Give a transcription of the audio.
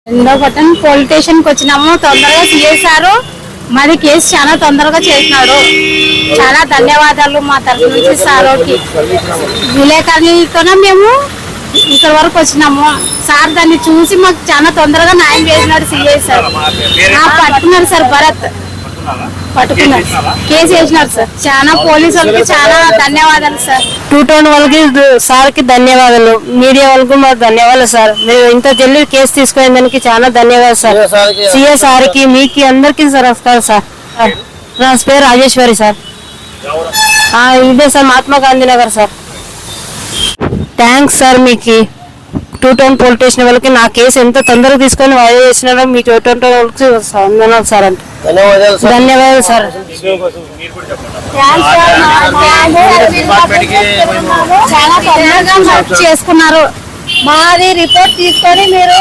రెండో పట్టణం police station కి వచ్చినాము. తొందరగా సిఎస్ఆర్ మాది కేసు చాలా తొందరగా చేసినాడు. చాలా ధన్యవాదాలు మా తరఫు నుంచి సార్కి. విలేకరులతోనే మేము ఇక్కడ వరకు వచ్చినాము. సార్ దాన్ని చూసి మాకు చాలా తొందరగా న్యాయం చేసినాడు. సిఎస్ఆర్ పట్టుకున్నాడు సార్, భరత్ పట్టుకున్నారు, కేసు వేసినారు సార్. చాలా పోలీసు వాళ్ళకి చాలా ధన్యవాదాలు సార్. 2 టౌన్ వాళ్ళకి సార్ కి ధన్యవాదాలు, మీడియా వాళ్ళకు మాకు ధన్యవాదాలు సార్. మీరు ఇంత జల్దీ కేసు తీసుకునే దానికి చాలా ధన్యవాదాలు సార్. సిఎస్ఆర్ కి మీకు అందరికి నమస్కారం సార్. నా పేరు రాజేశ్వరి సార్. ఇదే sir Mahatma Gandhi Nagar sir. Thanks sir. మీకు 2 టౌన్ పోలీస్ స్టేషన్ వాళ్ళకి నా కేసు ఎంత తొందరగా తీసుకొని వాయిదా చేసినారో మీకు 2 టౌన్ వాళ్ళకి వందనాలు సార్. అంటే ధన్యవాదాలు సార్. చాలా తొందరగా చేసుకున్నారు. మాది రిపోర్ట్ తీసుకొని మీరు